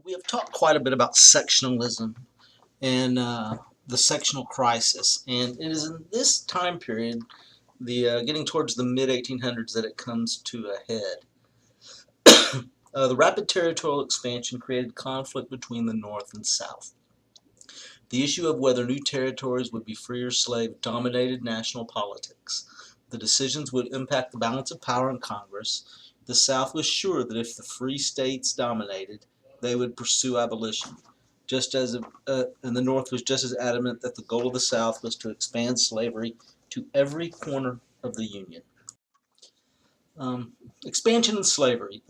We have talked quite a bit about sectionalism and the sectional crisis, and it is in this time period, the getting towards the mid 1800s, that it comes to a head. The rapid territorial expansion created conflict between the North and South. The issue of whether new territories would be free or slave dominated national politics. The decisions would impact the balance of power in Congress. The South was sure that if the free states dominated, they would pursue abolition, just as and the North was just as adamant that the goal of the South was to expand slavery to every corner of the Union. Expansion and slavery.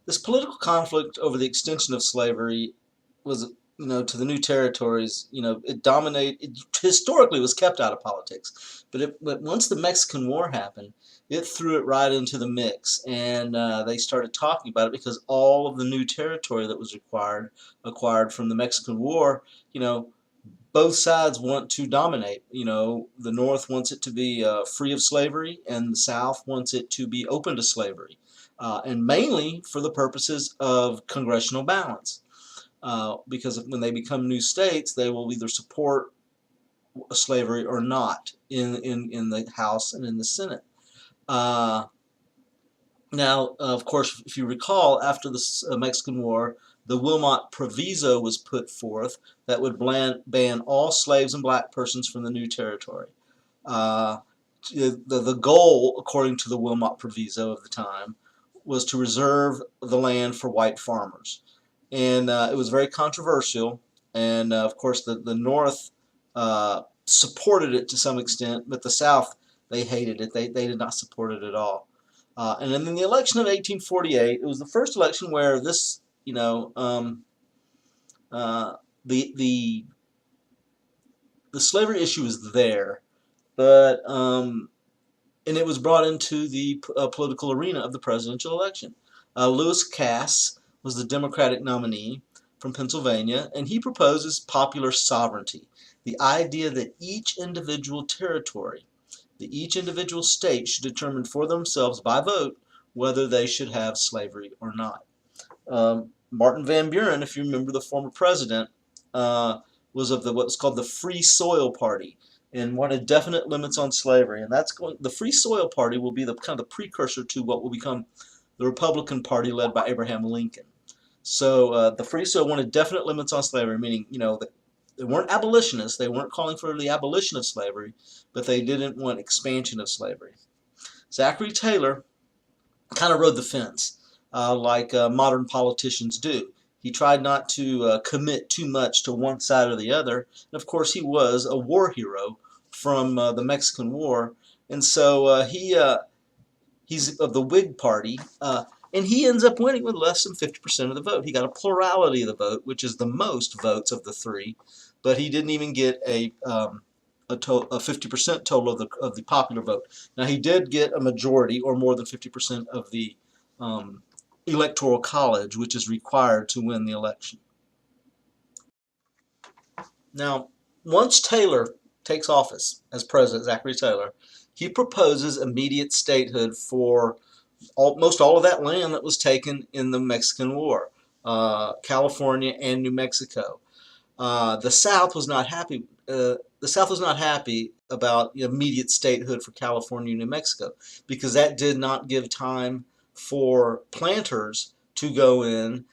This political conflict over the extension of slavery was, to the new territories, it historically was kept out of politics. But once the Mexican War happened, it threw it right into the mix, and they started talking about it because all of the new territory that was acquired from the Mexican War, both sides want to dominate. The North wants it to be free of slavery, and the South wants it to be open to slavery, and mainly for the purposes of congressional balance. Because when they become new states, they will either support slavery or not in the House and in the Senate. Now, of course, if you recall, after the Mexican War, the Wilmot Proviso was put forth that would ban all slaves and black persons from the new territory. The goal, according to the Wilmot Proviso of the time, was to reserve the land for white farmers. And it was very controversial, and of course the North supported it to some extent, but the South, they hated it. They did not support it at all. And then in the election of 1848, it was the first election where this, the slavery issue was there, but and it was brought into the political arena of the presidential election. Lewis Cass was the Democratic nominee from Pennsylvania, and he proposes popular sovereignty, the idea that each individual territory, that each individual state should determine for themselves by vote whether they should have slavery or not. Martin Van Buren, if you remember, the former president, was of what's called the Free Soil Party, and wanted definite limits on slavery. And the Free Soil Party will be the kind of the precursor to what will become the Republican Party led by Abraham Lincoln. So the Free Soil wanted definite limits on slavery, meaning, that they weren't abolitionists. They weren't calling for the abolition of slavery, but they didn't want expansion of slavery. Zachary Taylor kind of rode the fence, like modern politicians do. He tried not to commit too much to one side or the other. And of course, he was a war hero from the Mexican War, and so he's of the Whig Party. And he ends up winning with less than 50% of the vote. He got a plurality of the vote, which is the most votes of the three, but he didn't even get a 50% total of the popular vote. Now, he did get a majority, or more than 50% of the electoral college, which is required to win the election. Now, once Taylor takes office as president, Zachary Taylor, he proposes immediate statehood for almost all of that land that was taken in the Mexican War, California and New Mexico. The South was not happy. The South was not happy about immediate statehood for California and New Mexico, because that did not give time for planters to go in,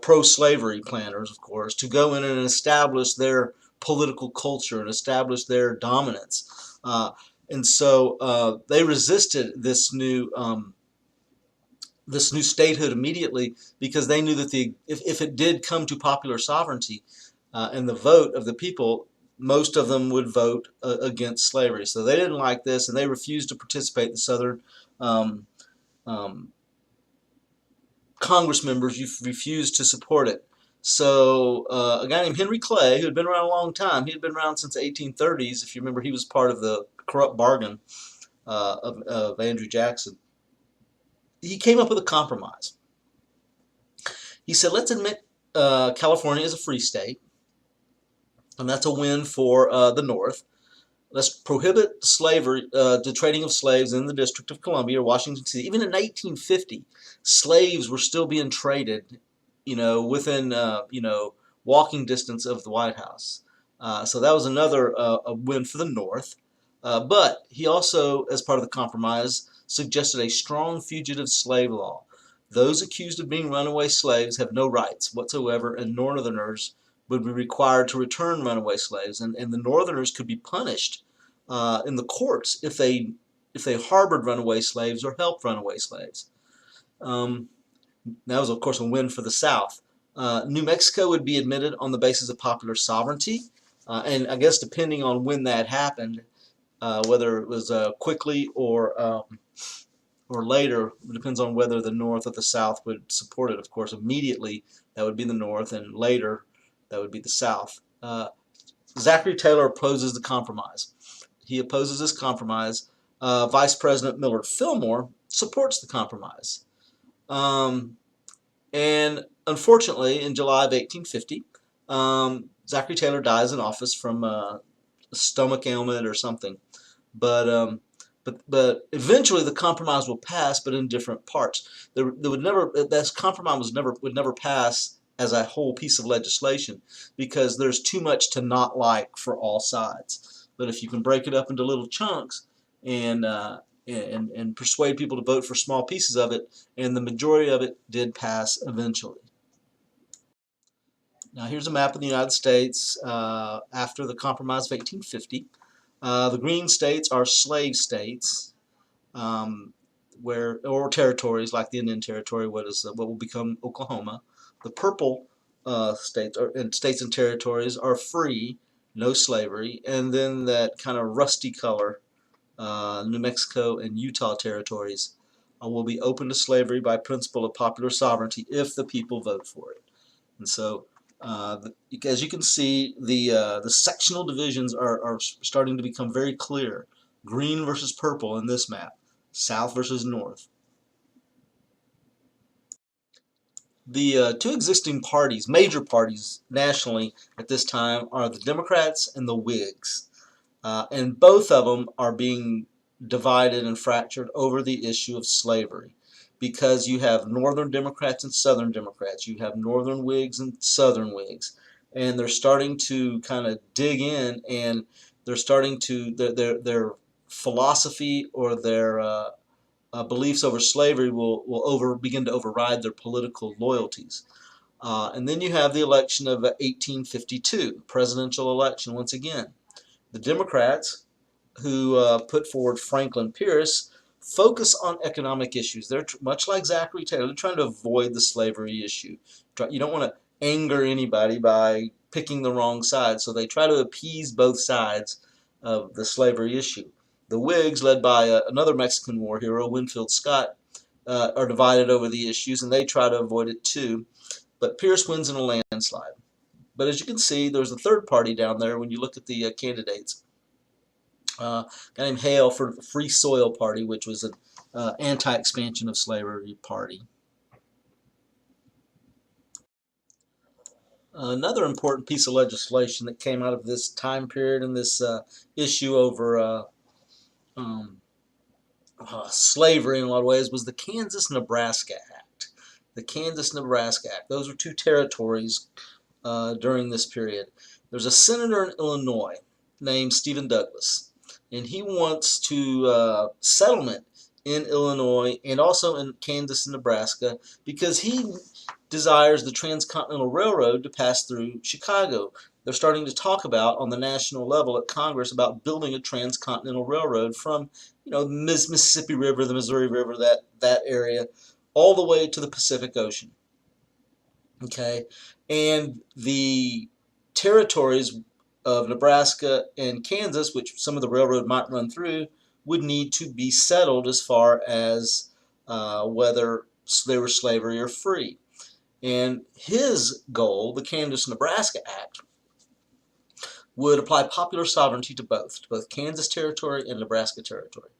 pro-slavery planters, of course, to go in and establish their political culture and establish their dominance. And so they resisted this new statehood immediately, because they knew that if it did come to popular sovereignty and the vote of the people, most of them would vote against slavery. So they didn't like this, and they refused to participate. The Southern Congress members refused to support it. So a guy named Henry Clay, who had been around a long time, he had been around since the 1830s. If you remember, he was part of the corrupt bargain of Andrew Jackson. He came up with a compromise. He said, let's admit California is a free state, and that's a win for the North. Let's prohibit slavery, the trading of slaves in the District of Columbia or Washington, D.C. Even in 1850, slaves were still being traded within walking distance of the White House. So that was another a win for the North. But he also, as part of the compromise, suggested a strong fugitive slave law. Those accused of being runaway slaves have no rights whatsoever, and Northerners would be required to return runaway slaves, and the Northerners could be punished in the courts if they harbored runaway slaves or helped runaway slaves. Um, that was, of course, a win for the South. New Mexico would be admitted on the basis of popular sovereignty, and I guess depending on when that happened, whether it was quickly or later, it depends on whether the North or the South would support it. Of course, immediately that would be the North, and later that would be the South. Zachary Taylor opposes the compromise. He opposes this compromise. Vice President Millard Fillmore supports the compromise. And unfortunately, in July of 1850, Zachary Taylor dies in office from a stomach ailment or something. But eventually the compromise will pass, but in different parts. There would never that compromise would never pass as a whole piece of legislation because there's too much to not like for all sides. But if you can break it up into little chunks and persuade people to vote for small pieces of it, and the majority of it did pass eventually. Now here's a map of the United States after the Compromise of 1850. The green states are slave states, or territories like the Indian Territory, what will become Oklahoma. The purple states and territories are free, no slavery, and then that kind of rusty color, New Mexico and Utah territories, will be open to slavery by principle of popular sovereignty if the people vote for it. And so, as you can see, the sectional divisions are starting to become very clear. Green versus purple in this map, South versus North. The two existing parties, major parties nationally at this time, are the Democrats and the Whigs. And both of them are being divided and fractured over the issue of slavery, because you have Northern Democrats and Southern Democrats. You have Northern Whigs and Southern Whigs, and they're starting to kind of dig in, and they're starting to their philosophy or their beliefs over slavery will begin to override their political loyalties. And then you have the election of 1852, presidential election once again. The Democrats, who put forward Franklin Pierce, focus on economic issues. They're much like Zachary Taylor. They're trying to avoid the slavery issue. You don't want to anger anybody by picking the wrong side, so they try to appease both sides of the slavery issue. The Whigs, led by another Mexican war hero, Winfield Scott, are divided over the issues, and they try to avoid it too. But Pierce wins in a landslide. But as you can see, there's a third party down there when you look at the candidates. A guy named Hale for the Free Soil Party, which was an anti-expansion of slavery party. Another important piece of legislation that came out of this time period and this issue over slavery in a lot of ways was the Kansas-Nebraska Act. The Kansas-Nebraska Act. Those were two territories during this period. There's a senator in Illinois named Stephen Douglas, and he wants to settlement in Illinois and also in Kansas and Nebraska because he desires the Transcontinental Railroad to pass through Chicago. They're starting to talk about on the national level at Congress about building a transcontinental railroad from the Mississippi River, the Missouri River, that area, all the way to the Pacific Ocean. Okay, and the territories of Nebraska and Kansas, which some of the railroad might run through, would need to be settled as far as whether they were slavery or free. And his goal, the Kansas-Nebraska Act, would apply popular sovereignty to both Kansas Territory and Nebraska Territory.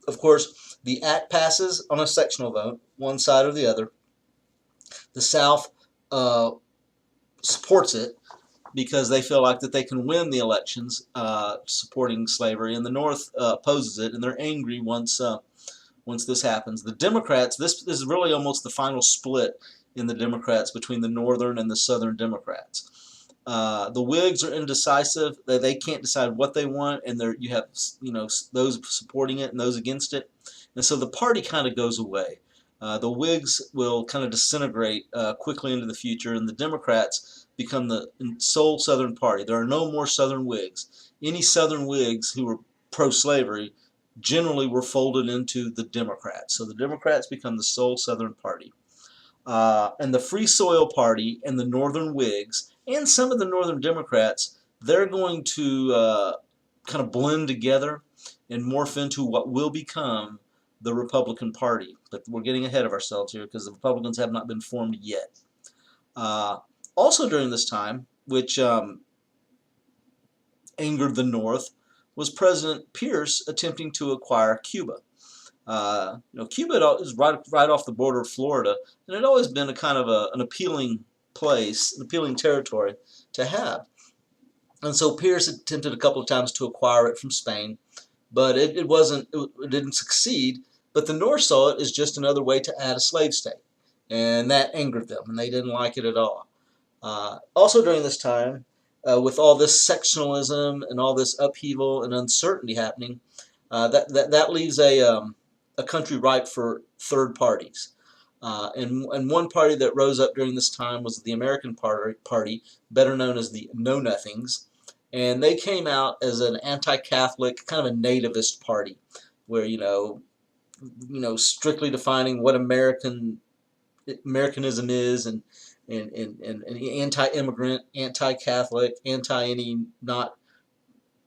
Of course, the act passes on a sectional vote, one side or the other. The South supports it because they feel like that they can win the elections supporting slavery, and the North opposes it, and they're angry once this happens. The Democrats, this is really almost the final split in the Democrats between the Northern and the Southern Democrats. The Whigs are indecisive. They can't decide what they want, and you have those supporting it and those against it, and so the party kind of goes away. The Whigs will kind of disintegrate quickly into the future, and the Democrats become the sole Southern party. There are no more Southern Whigs. Any Southern Whigs who were pro-slavery generally were folded into the Democrats. So the Democrats become the sole Southern party. And the Free Soil Party and the Northern Whigs and some of the Northern Democrats, they're going to kind of blend together and morph into what will become the Republican Party. But we're getting ahead of ourselves here because the Republicans have not been formed yet. Also during this time, which angered the North, was President Pierce attempting to acquire Cuba. Cuba is right off the border of Florida, and it had always been a kind of an appealing place, an appealing territory to have. And so Pierce attempted a couple of times to acquire it from Spain, but it didn't succeed. But the North saw it as just another way to add a slave state, and that angered them, and they didn't like it at all. Also during this time, with all this sectionalism and all this upheaval and uncertainty happening, that leaves a country ripe for third parties. And one party that rose up during this time was the American Party, better known as the Know Nothings. And they came out as an anti-Catholic, kind of a nativist party, where, strictly defining what Americanism is, and anti-immigrant, anti-Catholic, anti-any not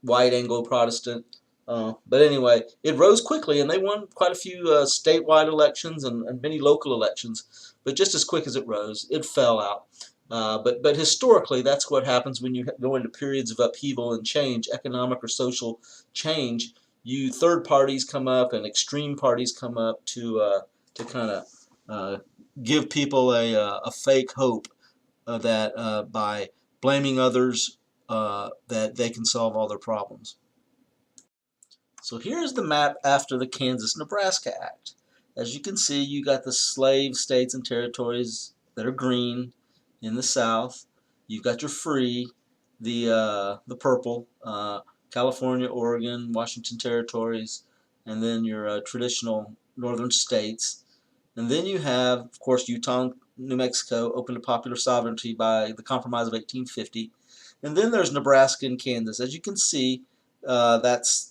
white Anglo-Protestant. But anyway, it rose quickly, and they won quite a few statewide elections and many local elections. But just as quick as it rose, it fell out. But historically, that's what happens when you go into periods of upheaval and change, economic or social change. Third parties come up and extreme parties come up to kind of give people a fake hope that by blaming others that they can solve all their problems. So here's the map after the Kansas-Nebraska Act. As you can see, you got the slave states and territories that are green in the south. You've got your free, the purple, California, Oregon, Washington territories, and then your traditional northern states. And then you have, of course, Utah and New Mexico open to popular sovereignty by the Compromise of 1850. And then there's Nebraska and Kansas. As you can see, that's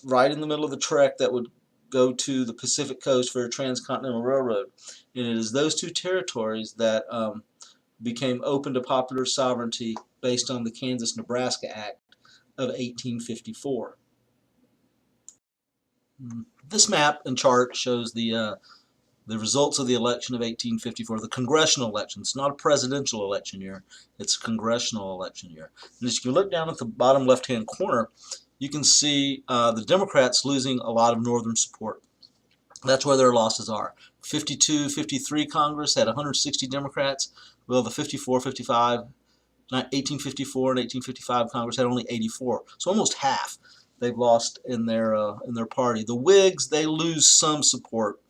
right in the middle of the trek that would go to the Pacific coast for a transcontinental railroad. And it is those two territories that became open to popular sovereignty based on the Kansas-Nebraska Act of 1854. This map and chart shows the results of the election of 1854, the congressional election. It's not a presidential election year, it's a congressional election year. And as you look down at the bottom left-hand corner, you can see the Democrats losing a lot of northern support. That's where their losses are. 52-53 Congress had 160 Democrats. Well, the 1854 and 1855 Congress had only 84. So almost half they've lost in their party. The Whigs, they lose some support.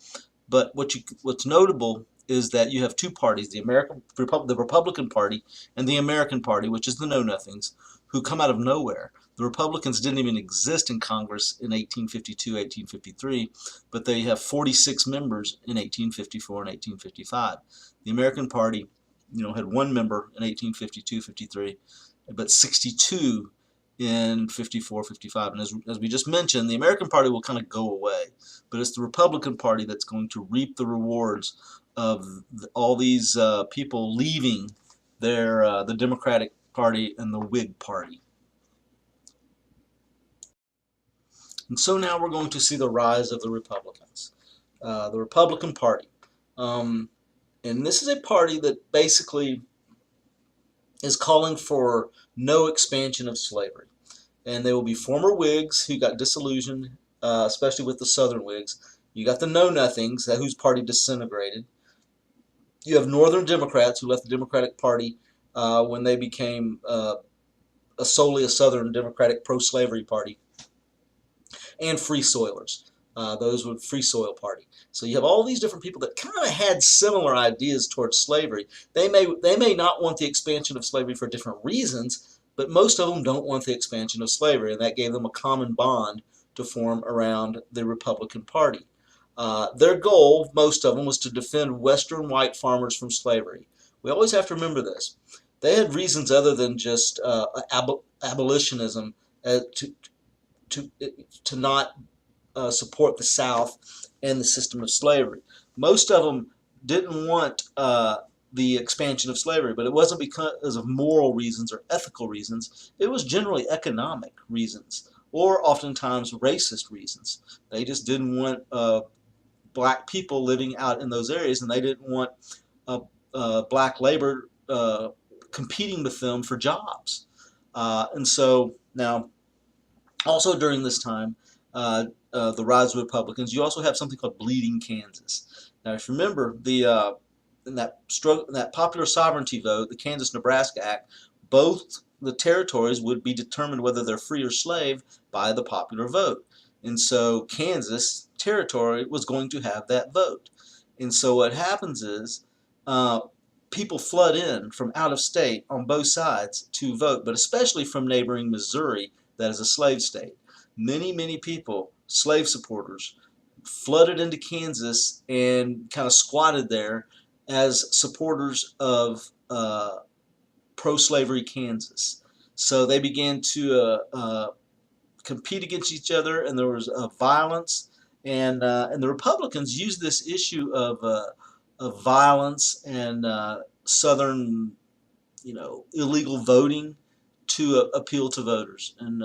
But what's notable is that you have two parties, the Republican Party and the American Party, which is the Know Nothings, who come out of nowhere. The Republicans didn't even exist in Congress in 1852, 1853, but they have 46 members in 1854 and 1855. The American Party, had one member in 1852, 53, but 62 in 54, 55. And as we just mentioned, the American Party will kind of go away, but it's the Republican Party that's going to reap the rewards of all these people leaving the Democratic Party and the Whig Party. And so now we're going to see the rise of the Republicans, the Republican Party. And this is a party that basically is calling for no expansion of slavery. And they will be former Whigs who got disillusioned, especially with the Southern Whigs. You got the Know Nothings, whose party disintegrated. You have Northern Democrats who left the Democratic Party when they became solely a Southern Democratic pro-slavery party. And Free Soilers. Those were Free Soil Party. So you have all these different people that kind of had similar ideas towards slavery. They may not want the expansion of slavery for different reasons, but most of them don't want the expansion of slavery, and that gave them a common bond to form around the Republican Party. Their goal, most of them, was to defend Western white farmers from slavery. We always have to remember this. They had reasons other than just abolitionism to to to not support the South and the system of slavery. Most of them didn't want the expansion of slavery, but it wasn't because of moral reasons or ethical reasons. It was generally economic reasons, or oftentimes racist reasons. They just didn't want black people living out in those areas, and they didn't want black labor competing with them for jobs. And so now, also during this time, the rise of Republicans, you also have something called Bleeding Kansas. Now, if you remember, in that popular sovereignty vote, the Kansas-Nebraska Act, both the territories would be determined whether they're free or slave by the popular vote. And so Kansas territory was going to have that vote. And so what happens is people flood in from out of state on both sides to vote, but especially from neighboring Missouri, that is a slave state. Many people, slave supporters, flooded into Kansas and kind of squatted there as supporters of pro-slavery Kansas. So they began to compete against each other, and there was violence. And the Republicans used this issue of violence and Southern, illegal voting to appeal to voters. And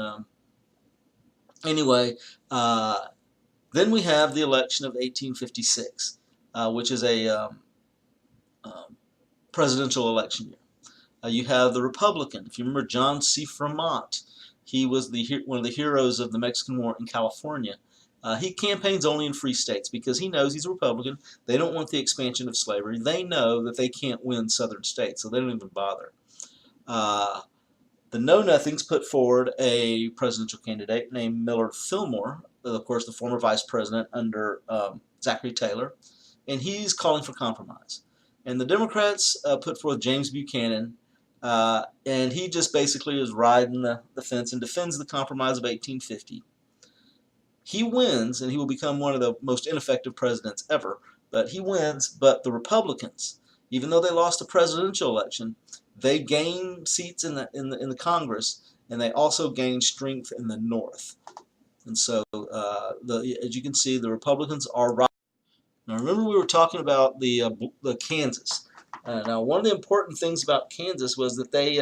anyway, then we have the election of 1856, which is a presidential election year. You have the Republican. If you remember John C. Fremont, he was one of the heroes of the Mexican War in California. He campaigns only in free states because he knows he's a Republican. They don't want the expansion of slavery. They know that they can't win southern states, so they don't even bother. The Know-Nothings put forward a presidential candidate named Millard Fillmore, of course the former vice president under Zachary Taylor, and he's calling for compromise. And the Democrats put forth James Buchanan, and he just basically is riding the fence and defends the compromise of 1850. He wins, and he will become one of the most ineffective presidents ever, but he wins. But the Republicans, even though they lost the presidential election, they gain seats in the Congress, and they also gain strength in the North. And so, as you can see, the Republicans are right. Now, remember we were talking about the Kansas. Now, one of the important things about Kansas was that they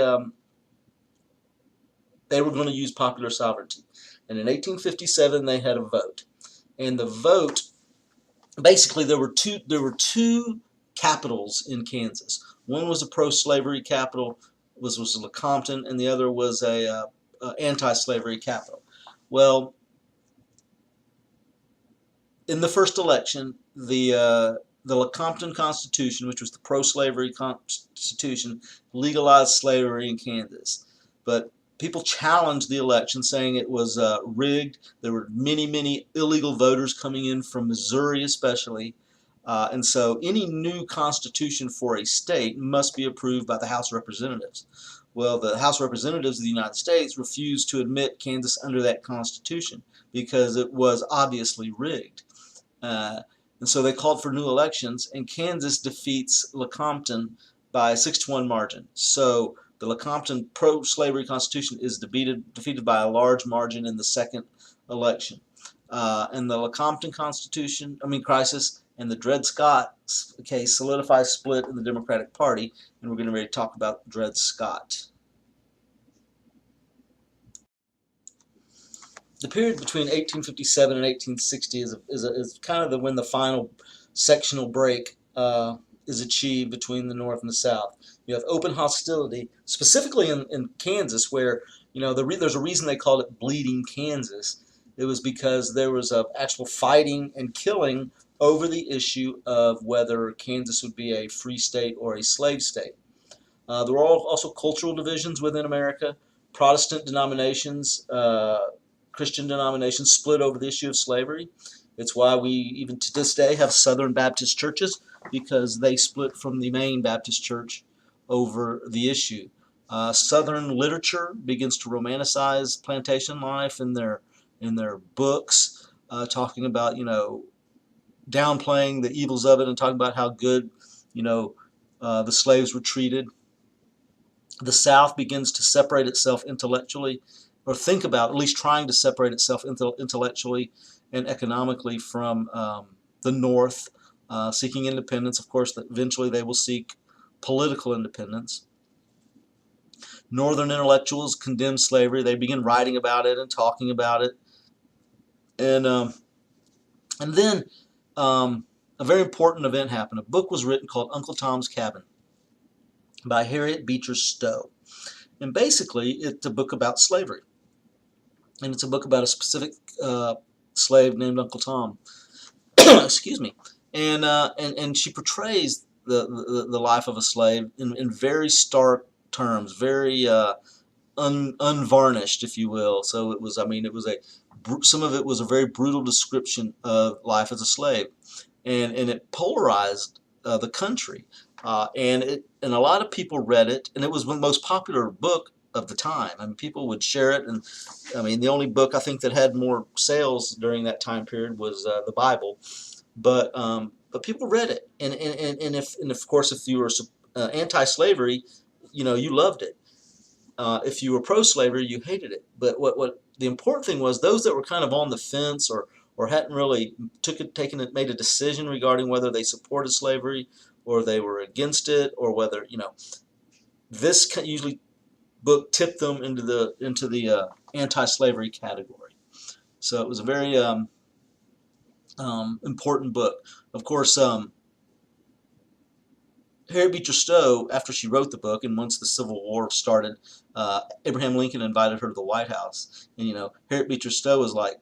were going to use popular sovereignty. And in 1857, they had a vote. And the vote, basically, there were two capitals in Kansas. One was a pro-slavery capital, was Lecompton, and the other was a anti-slavery capital. Well, in the first election, the Lecompton Constitution, which was the pro-slavery constitution, legalized slavery in Kansas. But people challenged the election, saying it was rigged. There were many illegal voters coming in from Missouri especially. And so any new constitution for a state must be approved by the House of Representatives. Well, the House of Representatives of the United States refused to admit Kansas under that constitution because it was obviously rigged. And so they called for new elections, and Kansas defeats Lecompton by a 6-1 margin. So the Lecompton pro-slavery constitution is defeated by a large margin in the second election. And the Lecompton crisis and the Dred Scott case solidifies split in the Democratic Party, and we're going to really talk about Dred Scott. The period between 1857 and 1860 is kind of when the final sectional break is achieved between the North and the South. You have open hostility, specifically in Kansas, where there's a reason they called it Bleeding Kansas. It was because there was actual fighting and killing over the issue of whether Kansas would be a free state or a slave state. There were also cultural divisions within America. Protestant denominations, Christian denominations split over the issue of slavery. It's why we even to this day have Southern Baptist churches, because they split from the main Baptist church over the issue. Southern literature begins to romanticize plantation life in their books, talking about, downplaying the evils of it and talking about how good, the slaves were treated. The South begins to separate itself intellectually, or think about at least trying to separate itself intellectually and economically from the North, seeking independence. Of course, eventually they will seek political independence. Northern intellectuals condemn slavery. They begin writing about it and talking about it. And then a very important event happened. A book was written called Uncle Tom's Cabin by Harriet Beecher Stowe. And basically, it's a book about slavery. And it's a book about a specific slave named Uncle Tom. Excuse me. And she portrays the life of a slave in very stark terms, very unvarnished, if you will. So it was, some of it was a very brutal description of life as a slave, and it polarized the country, and a lot of people read it, and it was the most popular book of the time. I mean, people would share it, and the only book I think that had more sales during that time period was the Bible, but people read it, and of course if you were anti-slavery, you loved it. If you were pro-slavery, you hated it. But what the important thing was, those that were kind of on the fence or hadn't really made a decision regarding whether they supported slavery or they were against it, or whether this usually book tipped them into the anti-slavery category. So it was a very important book. Of course, Harriet Beecher Stowe, after she wrote the book, and once the Civil War started, Abraham Lincoln invited her to the White House. And Harriet Beecher Stowe was like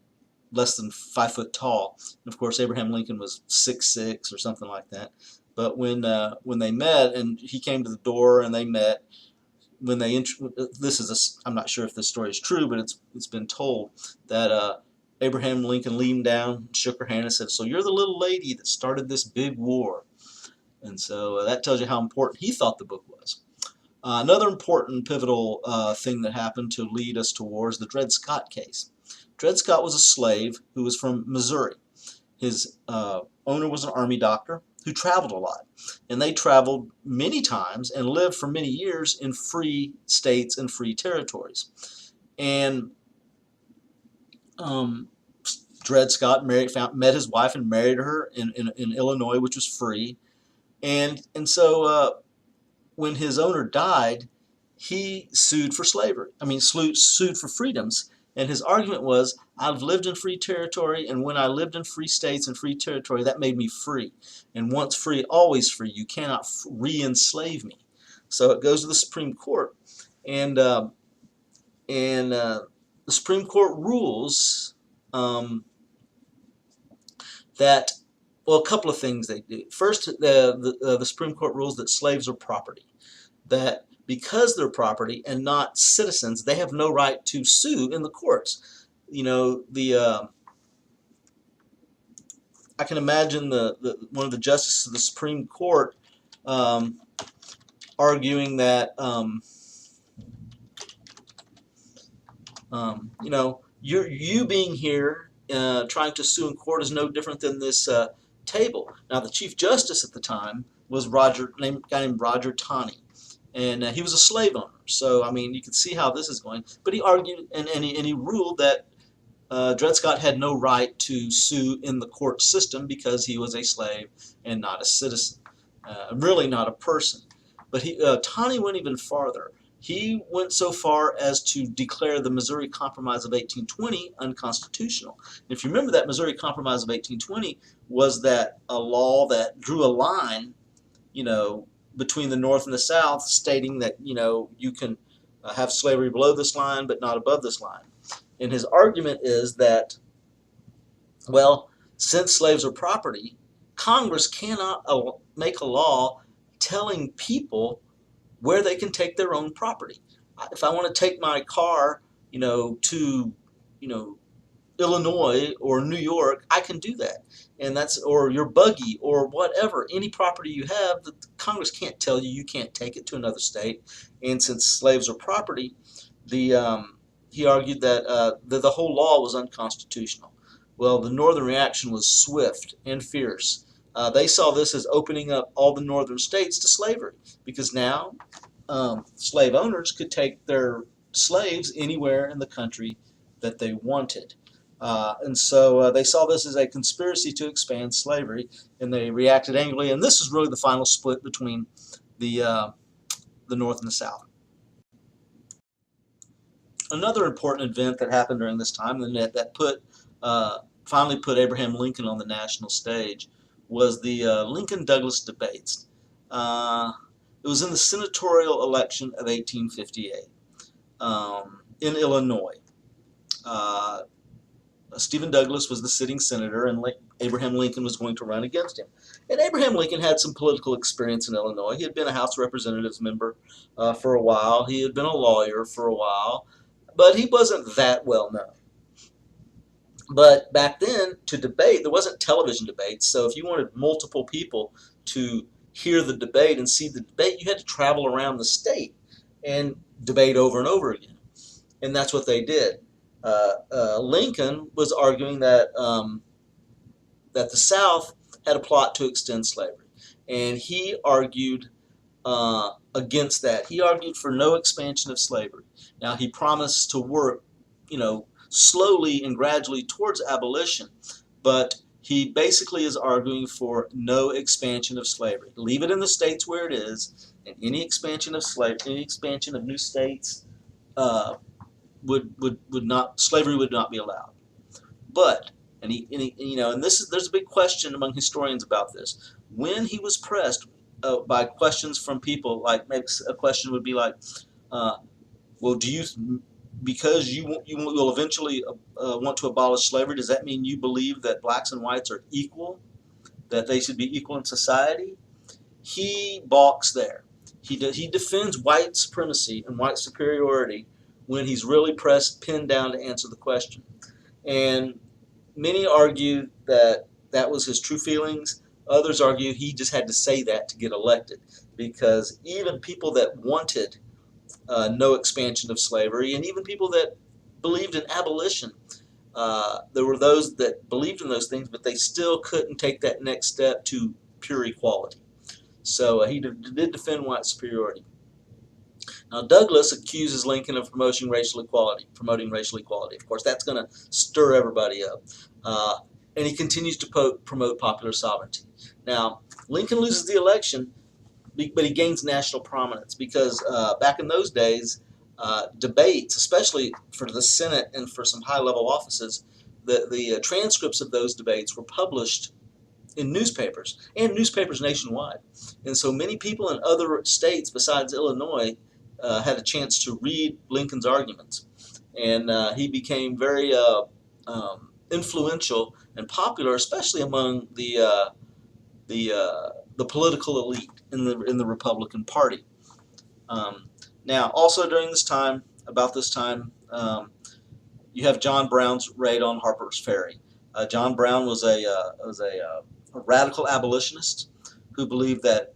less than 5 foot tall. And of course, Abraham Lincoln was 6'6" or something like that. But when they met, and he came to the door, and they met, I'm not sure if this story is true, but it's been told that Abraham Lincoln leaned down, shook her hand, and said, "So you're the little lady that started this big war." And so that tells you how important he thought the book was. Another important pivotal thing that happened to lead us to war is the Dred Scott case. Dred Scott was a slave who was from Missouri. His owner was an army doctor who traveled a lot. And they traveled many times and lived for many years in free states and free territories. And Dred Scott met his wife and married her in Illinois, which was free. And so when his owner died, he sued for slavery. Sued for freedoms. And his argument was, I've lived in free territory, and when I lived in free states and free territory, that made me free. And once free, always free. You cannot re-enslave me. So it goes to the Supreme Court, and the Supreme Court rules that. Well, a couple of things they do. First, the Supreme Court rules that slaves are property, that because they're property and not citizens, they have no right to sue in the courts. I can imagine one of the justices of the Supreme Court arguing that you being here trying to sue in court is no different than this table. Now, the Chief Justice at the time was a guy named Roger Taney, and he was a slave owner. So, you can see how this is going. But he argued, and he ruled that Dred Scott had no right to sue in the court system because he was a slave and not a citizen, really not a person. But Taney went even farther. He went so far as to declare the Missouri Compromise of 1820 unconstitutional. And if you remember, that Missouri Compromise of 1820 was that a law that drew a line, between the North and the South, stating that, you can have slavery below this line but not above this line. And his argument is that, well, since slaves are property, Congress cannot make a law telling people where they can take their own property. If I want to take my car, to Illinois or New York, I can do that. And that's, or your buggy or whatever, any property you have, the Congress can't tell you can't take it to another state. And since slaves are property, he argued that the whole law was unconstitutional. Well, the Northern reaction was swift and fierce. They saw this as opening up all the northern states to slavery, because now slave owners could take their slaves anywhere in the country that they wanted. And so they saw this as a conspiracy to expand slavery, and they reacted angrily. And this is really the final split between the North and the South. Another important event that happened during this time, and that finally put Abraham Lincoln on the national stage, was the Lincoln-Douglas debates. It was in the senatorial election of 1858 in Illinois. Stephen Douglas was the sitting senator, and Abraham Lincoln was going to run against him. And Abraham Lincoln had some political experience in Illinois. He had been a House of Representatives member for a while. He had been a lawyer for a while, but he wasn't that well known. But back then, to debate, there wasn't television debates, so if you wanted multiple people to hear the debate and see the debate, you had to travel around the state and debate over and over again. And that's what they did. Lincoln was arguing that that the South had a plot to extend slavery, and he argued against that. He argued for no expansion of slavery. Now, he promised to work, slowly and gradually towards abolition, but he basically is arguing for no expansion of slavery. Leave it in the states where it is, and any expansion of new states slavery would not be allowed. But and there's a big question among historians about this. When he was pressed by questions from people, like maybe a question would be like, well, because you will eventually want to abolish slavery, does that mean you believe that blacks and whites are equal, that they should be equal in society? He balks there. He defends white supremacy and white superiority when he's really pinned down to answer the question. And many argue that that was his true feelings. Others argue he just had to say that to get elected, because even people that wanted no expansion of slavery, and even people that believed in abolition, there were those that believed in those things, but they still couldn't take that next step to pure equality. So he did defend white superiority. Now, Douglas accuses Lincoln of promoting racial equality. Of course, that's going to stir everybody up. And he continues to promote popular sovereignty. Now, Lincoln loses the election, but he gains national prominence because back in those days, debates, especially for the Senate and for some high-level offices, the transcripts of those debates were published in newspapers, and newspapers nationwide. And so many people in other states besides Illinois had a chance to read Lincoln's arguments. And he became very influential and popular, especially among the political elite in the Republican Party. Now, also during this time, you have John Brown's raid on Harper's Ferry. John Brown was a radical abolitionist who believed that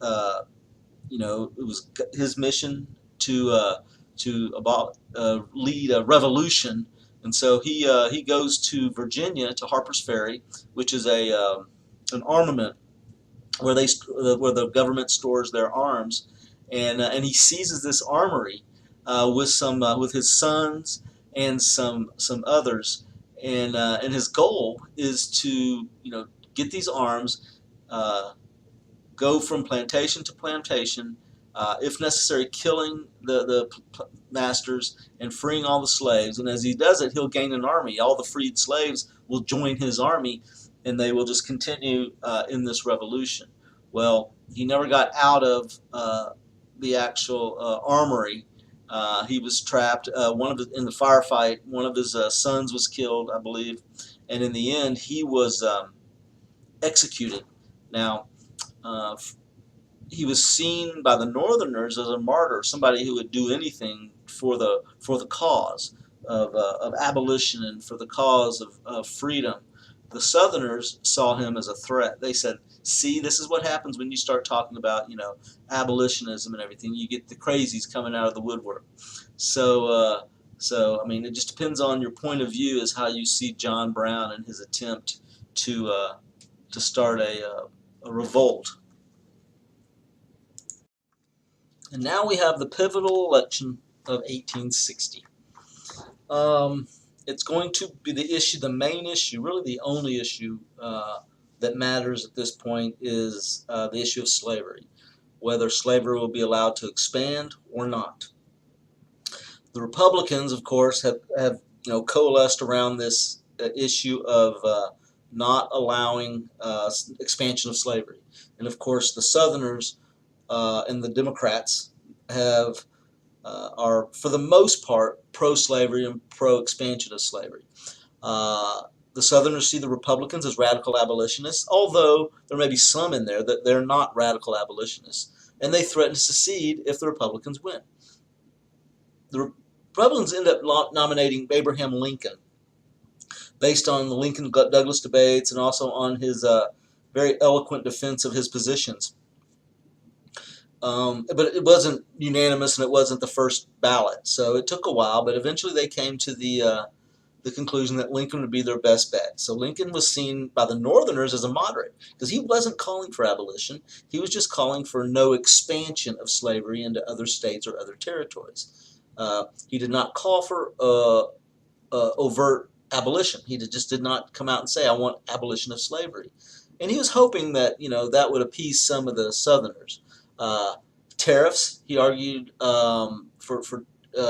it was his mission to lead a revolution, and so he goes to Virginia, to Harper's Ferry, which is an armament where the government stores their arms, and he seizes this armory with his sons and some others, and his goal is to get these arms, go from plantation to plantation, if necessary, killing the masters and freeing all the slaves. And as he does it, he'll gain an army. All the freed slaves will join his army, and they will just continue in this revolution. Well, he never got out of the actual armory. He was trapped. In the firefight, one of his sons was killed, I believe, and in the end, he was executed. Now, he was seen by the Northerners as a martyr, somebody who would do anything for the cause. of abolition and for the cause of freedom. The Southerners saw him as a threat. They said, "See, this is what happens when you start talking about, abolitionism and everything. You get the crazies coming out of the woodwork." So I mean, it just depends on your point of view as how you see John Brown and his attempt to start a revolt. And now we have the pivotal election of 1860. It's going to be the main issue, really the only issue that matters at this point is the issue of slavery, whether slavery will be allowed to expand or not. The Republicans, of course, have coalesced around this issue of not allowing expansion of slavery, and of course the Southerners and the Democrats are for the most part pro-slavery and pro-expansion of slavery. The Southerners see the Republicans as radical abolitionists, although there may be some in there that they're not radical abolitionists, and they threaten to secede if the Republicans win. The Republicans end up nominating Abraham Lincoln based on the Lincoln-Douglas debates and also on his very eloquent defense of his positions. But it wasn't unanimous and it wasn't the first ballot, so it took a while, but eventually they came to the conclusion that Lincoln would be their best bet. So Lincoln was seen by the Northerners as a moderate because he wasn't calling for abolition. He was just calling for no expansion of slavery into other states or other territories. He did not call for overt abolition. He just did not come out and say, "I want abolition of slavery." And he was hoping that that would appease some of the Southerners. Tariffs, he argued for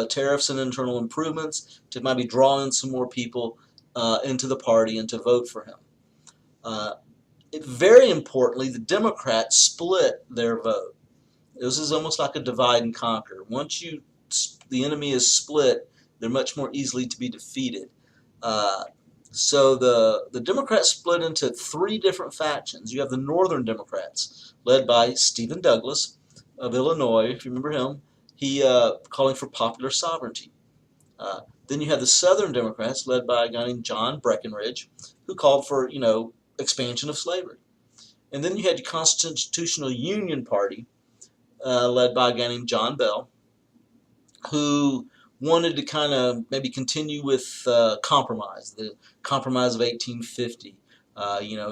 tariffs and internal improvements to maybe draw in some more people into the party and to vote for him. Very importantly, the Democrats split their vote. This is almost like a divide and conquer. Once the enemy is split, they're much more easily to be defeated. So the Democrats split into three different factions. You have the Northern Democrats, led by Stephen Douglas of Illinois, if you remember him. He calling for popular sovereignty. Then you have the Southern Democrats, led by a guy named John Breckinridge, who called for expansion of slavery. And then you had the Constitutional Union Party, led by a guy named John Bell, who wanted to kind of maybe continue with compromise, the Compromise of 1850.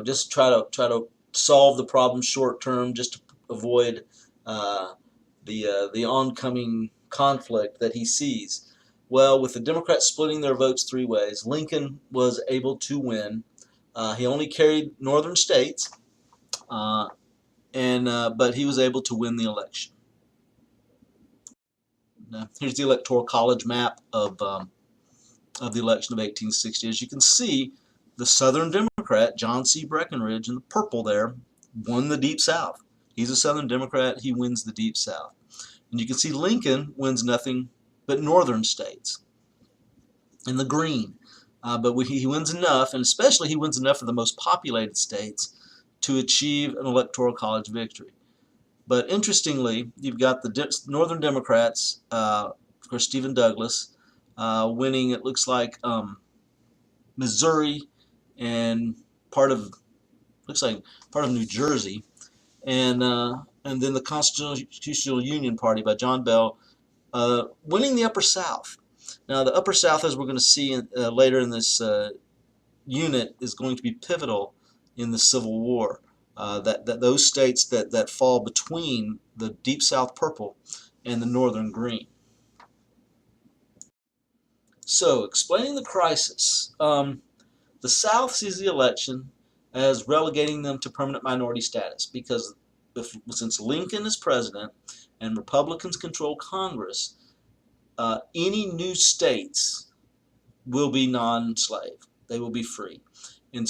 Just try to solve the problem short term, just to avoid the oncoming conflict that he sees. Well, with the Democrats splitting their votes three ways, Lincoln was able to win. He only carried northern states, but he was able to win the election. Here's the Electoral College map of the election of 1860. As you can see, the Southern Democrat, John C. Breckinridge, in the purple there, won the Deep South. He's a Southern Democrat. He wins the Deep South. And you can see Lincoln wins nothing but northern states in the green. But he wins enough, and especially he wins enough of the most populated states to achieve an Electoral College victory. But interestingly, you've got the Northern Democrats, of course, Stephen Douglas, winning, it looks like, Missouri and part of New Jersey, and then the Constitutional Union Party by John Bell winning the Upper South. Now, the Upper South, as we're going to see later in this unit, is going to be pivotal in the Civil War. That those states that fall between the Deep South purple and the Northern green. So, explaining the crisis, the South sees the election as relegating them to permanent minority status because since Lincoln is president and Republicans control Congress, any new states will be non-slave. They will be free. And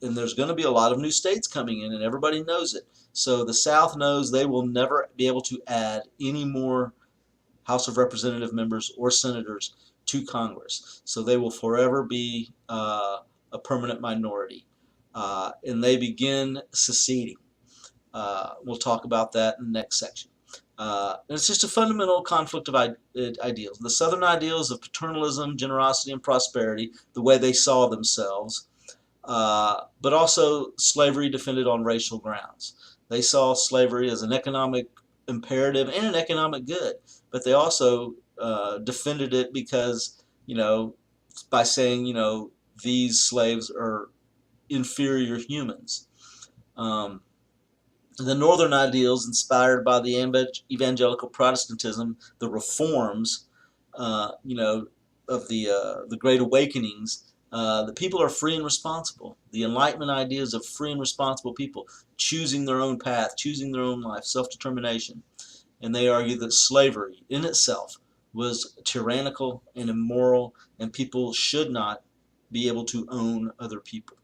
there's going to be a lot of new states coming in, and everybody knows it. So the South knows they will never be able to add any more House of Representative members or senators to Congress. So they will forever be a permanent minority. And they begin seceding. We'll talk about that in the next section. It's just a fundamental conflict of ideals. The Southern ideals of paternalism, generosity, and prosperity, the way they saw themselves, but also slavery defended on racial grounds. They saw slavery as an economic imperative and an economic good, but they also defended it because, by saying, these slaves are inferior humans. Um, the Northern ideals, inspired by the evangelical Protestantism, the reforms, of the Great Awakenings, the people are free and responsible. The Enlightenment ideas of free and responsible people choosing their own path, choosing their own life, self-determination. And they argue that slavery in itself was tyrannical and immoral, and people should not be able to own other people.